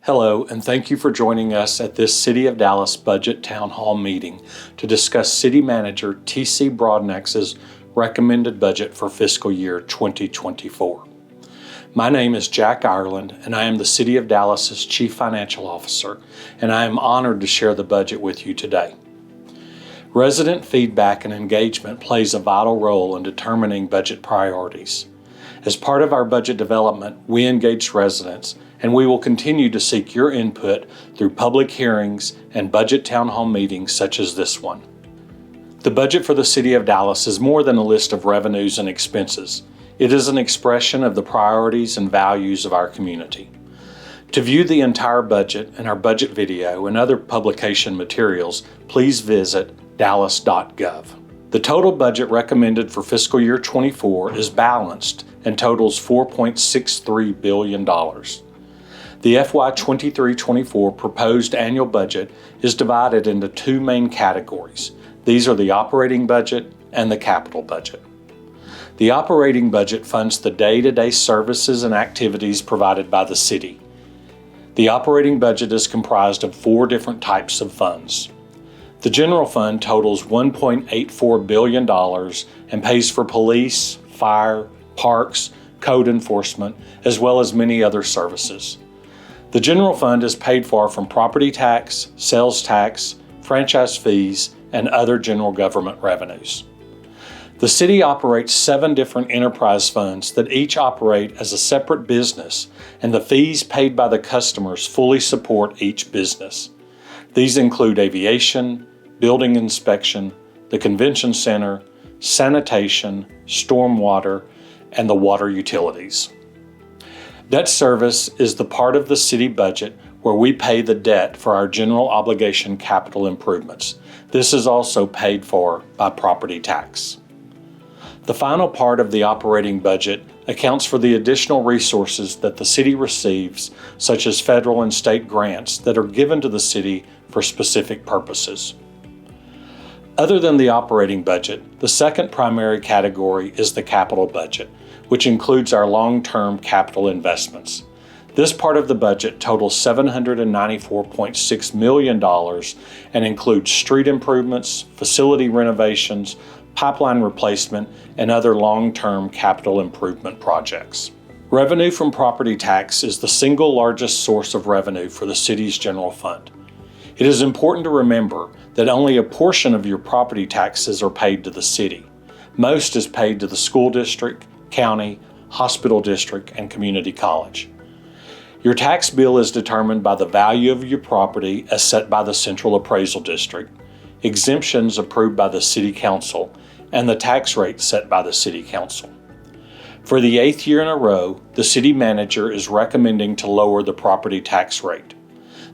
Hello, and thank you for joining us at this City of Dallas Budget Town Hall meeting to discuss City Manager T.C. Broadnax's recommended budget for fiscal year 2024. My name is Jack Ireland, and I am the City of Dallas's Chief Financial Officer, and I am honored to share the budget with you today. Resident feedback and engagement plays a vital role in determining budget priorities. As part of our budget development, we engage residents, and we will continue to seek your input through public hearings and budget town hall meetings such as this one. The budget for the City of Dallas is more than a list of revenues and expenses. It is an expression of the priorities and values of our community. To view the entire budget and our budget video and other publication materials, please visit dallas.gov. The total budget recommended for fiscal year 24 is balanced and totals $4.63 billion. The FY2023-24 proposed annual budget is divided into two main categories. These are the operating budget and the capital budget. The operating budget funds the day-to-day services and activities provided by the city. The operating budget is comprised of four different types of funds. The general fund totals $1.84 billion and pays for police, fire, parks, code enforcement, as well as many other services. The general fund is paid for from property tax, sales tax, franchise fees, and other general government revenues. The city operates 7 different enterprise funds that each operate as a separate business, and the fees paid by the customers fully support each business. These include aviation, building inspection, the convention center, sanitation, stormwater, and the water utilities. Debt service is the part of the city budget where we pay the debt for our general obligation capital improvements. This is also paid for by property tax. The final part of the operating budget accounts for the additional resources that the city receives, such as federal and state grants that are given to the city for specific purposes. Other than the operating budget, the second primary category is the capital budget, which includes our long-term capital investments. This part of the budget totals $794.6 million and includes street improvements, facility renovations, pipeline replacement, and other long-term capital improvement projects. Revenue from property tax is the single largest source of revenue for the city's general fund. It is important to remember that only a portion of your property taxes are paid to the city. Most is paid to the school district, county, hospital district, and community college. Your tax bill is determined by the value of your property as set by the Central Appraisal District, exemptions approved by the City Council, and the tax rate set by the City Council. For the 8th year in a row, the City Manager is recommending to lower the property tax rate.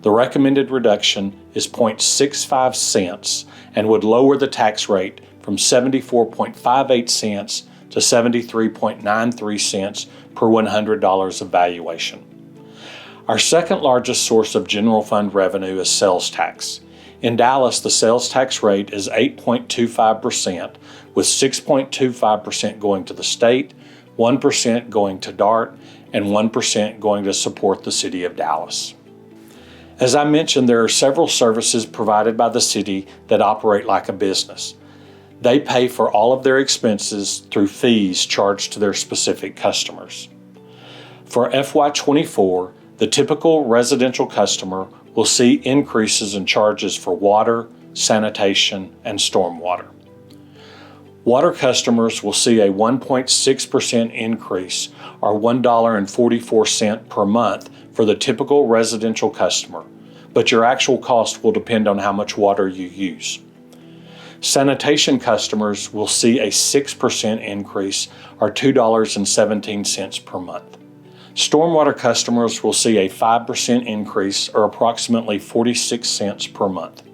The recommended reduction is 0.65 cents and would lower the tax rate from 74.58 cents to 73.93 cents per $100 of valuation. Our second largest source of general fund revenue is sales tax. In Dallas, the sales tax rate is 8.25%, with 6.25% going to the state, 1% going to DART, and 1% going to support the City of Dallas. As I mentioned, there are several services provided by the city that operate like a business. They pay for all of their expenses through fees charged to their specific customers. For FY24, the typical residential customer will see increases in charges for water, sanitation, and stormwater. Water customers will see a 1.6% increase, or $1.44 per month for the typical residential customer, but your actual cost will depend on how much water you use. Sanitation customers will see a 6% increase, or $2.17 per month. Stormwater customers will see a 5% increase, or approximately 46 cents per month.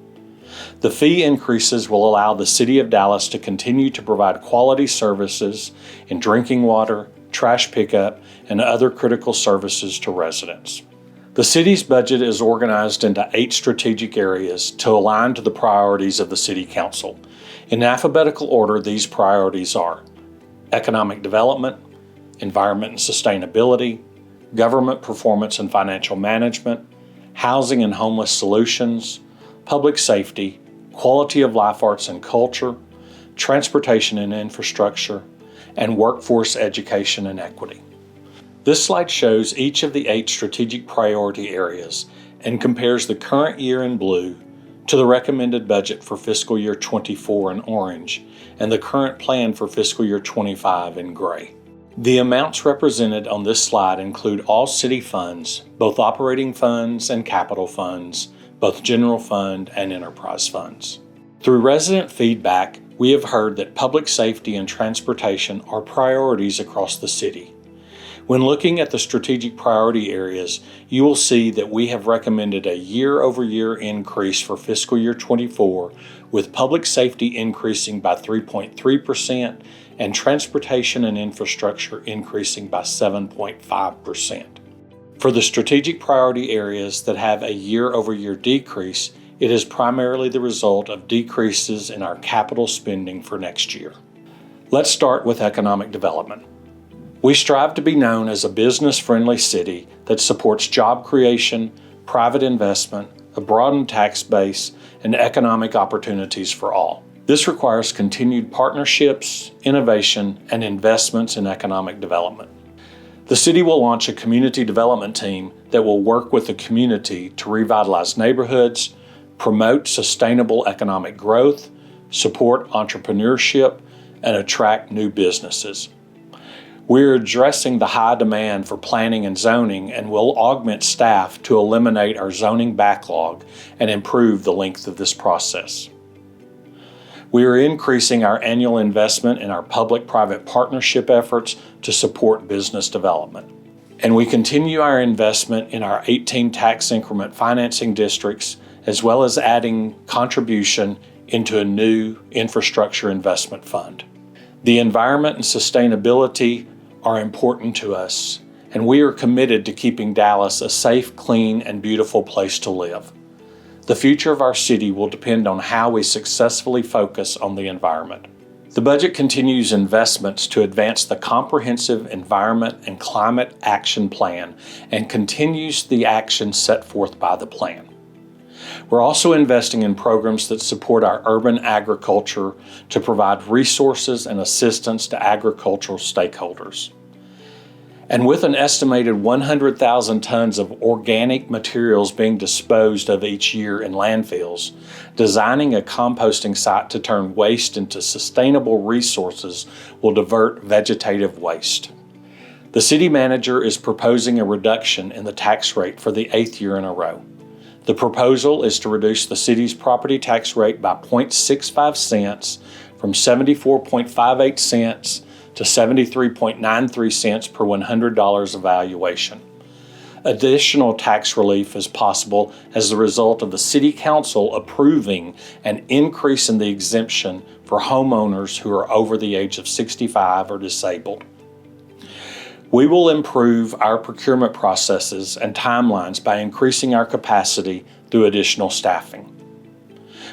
The fee increases will allow the City of Dallas to continue to provide quality services in drinking water, trash pickup, and other critical services to residents. The city's budget is organized into 8 strategic areas to align to the priorities of the City Council. In alphabetical order, these priorities are economic development, environment and sustainability, government performance and financial management, housing and homeless solutions, public safety, quality of life arts and culture, transportation and infrastructure, and workforce education and equity. This slide shows each of the 8 strategic priority areas and compares the current year in blue to the recommended budget for fiscal year 24 in orange and the current plan for fiscal year 25 in gray. The amounts represented on this slide include all city funds, both operating funds and capital funds, both general fund and enterprise funds. Through resident feedback, we have heard that public safety and transportation are priorities across the city. When looking at the strategic priority areas, you will see that we have recommended a year-over-year increase for fiscal year 24, with public safety increasing by 3.3% and transportation and infrastructure increasing by 7.5%. For the strategic priority areas that have a year-over-year decrease, it is primarily the result of decreases in our capital spending for next year. Let's start with economic development. We strive to be known as a business-friendly city that supports job creation, private investment, a broadened tax base, and economic opportunities for all. This requires continued partnerships, innovation, and investments in economic development. The city will launch a community development team that will work with the community to revitalize neighborhoods, promote sustainable economic growth, support entrepreneurship, and attract new businesses. We're addressing the high demand for planning and zoning and will augment staff to eliminate our zoning backlog and improve the length of this process. We are increasing our annual investment in our public-private partnership efforts to support business development. And we continue our investment in our 18 tax increment financing districts, as well as adding contribution into a new infrastructure investment fund. The environment and sustainability are important to us, and we are committed to keeping Dallas a safe, clean, and beautiful place to live. The future of our city will depend on how we successfully focus on the environment. The budget continues investments to advance the comprehensive Environment and Climate Action Plan and continues the action set forth by the plan. We're also investing in programs that support our urban agriculture to provide resources and assistance to agricultural stakeholders. And with an estimated 100,000 tons of organic materials being disposed of each year in landfills, designing a composting site to turn waste into sustainable resources will divert vegetative waste. The city manager is proposing a reduction in the tax rate for the 8th year in a row. The proposal is to reduce the city's property tax rate by 0.65 cents from 74.58 cents to 73.93 cents per $100 of valuation. Additional tax relief is possible as a result of the City Council approving an increase in the exemption for homeowners who are over the age of 65 or disabled. We will improve our procurement processes and timelines by increasing our capacity through additional staffing.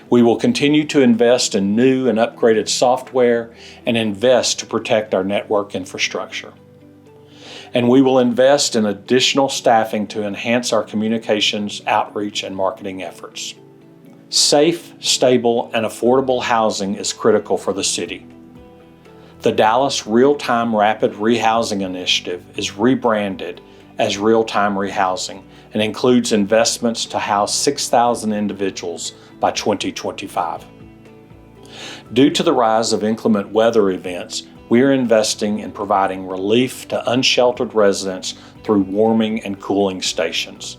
We will continue to invest in new and upgraded software and invest to protect our network infrastructure. And we will invest in additional staffing to enhance our communications, outreach, and marketing efforts. Safe, stable, and affordable housing is critical for the city. The Dallas Real-Time Rapid Rehousing Initiative is rebranded as Real-Time Rehousing and includes investments to house 6,000 individuals by 2025. Due to the rise of inclement weather events, we are investing in providing relief to unsheltered residents through warming and cooling stations.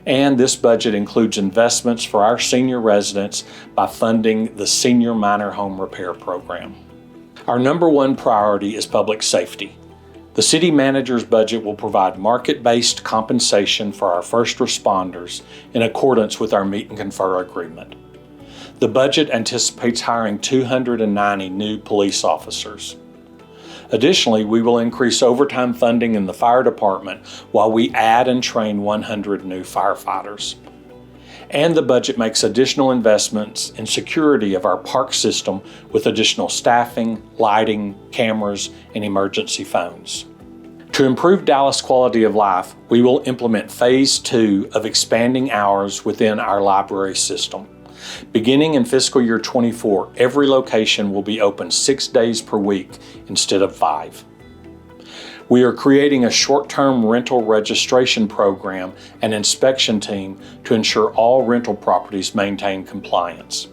And this budget includes investments for our senior residents by funding the Senior Minor Home Repair Program. Our number one priority is public safety. The city manager's budget will provide market-based compensation for our first responders in accordance with our meet and confer agreement. The budget anticipates hiring 290 new police officers. Additionally, we will increase overtime funding in the fire department while we add and train 100 new firefighters. And the budget makes additional investments in security of our park system with additional staffing, lighting, cameras, and emergency phones. To improve Dallas quality of life, we will implement Phase 2 of expanding hours within our library system. Beginning in fiscal year 24, every location will be open 6 days per week instead of 5. We are creating a short-term rental registration program and inspection team to ensure all rental properties maintain compliance.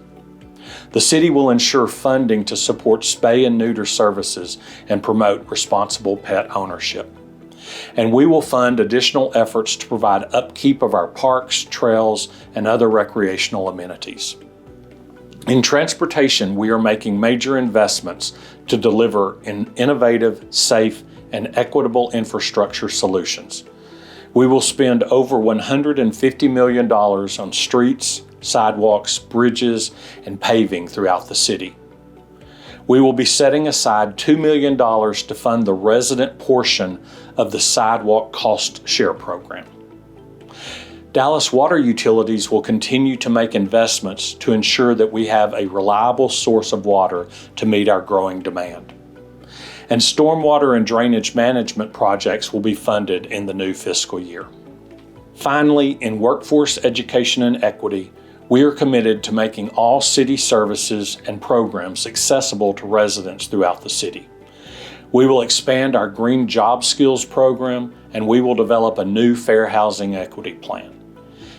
The city will ensure funding to support spay and neuter services and promote responsible pet ownership. And we will fund additional efforts to provide upkeep of our parks, trails, and other recreational amenities. In transportation, we are making major investments to deliver innovative, safe, and equitable infrastructure solutions. We will spend over $150 million on streets, sidewalks, bridges, and paving throughout the city. We will be setting aside $2 million to fund the resident portion of the Sidewalk Cost Share Program. Dallas Water Utilities will continue to make investments to ensure that we have a reliable source of water to meet our growing demand. And stormwater and drainage management projects will be funded in the new fiscal year. Finally, in workforce education and equity, we are committed to making all city services and programs accessible to residents throughout the city. We will expand our Green Job Skills program, and we will develop a new fair housing equity plan.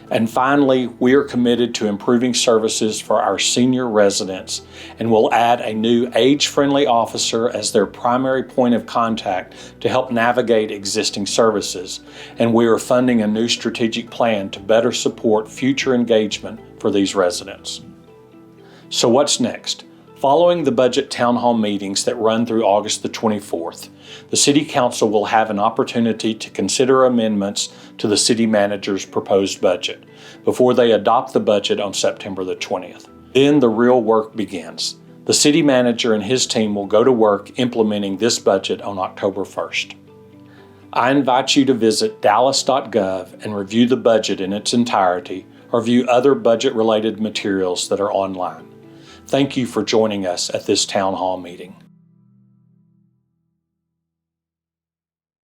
And finally, we are committed to improving services for our senior residents and will add a new age-friendly officer as their primary point of contact to help navigate existing services. And we are funding a new strategic plan to better support future engagement for these residents. So what's next? Following the budget town hall meetings that run through August the 24th, the City Council will have an opportunity to consider amendments to the City Manager's proposed budget before they adopt the budget on September the 20th. Then the real work begins. The City Manager and his team will go to work implementing this budget on October 1st. I invite you to visit dallas.gov and review the budget in its entirety or view other budget-related materials that are online. Thank you for joining us at this town hall meeting.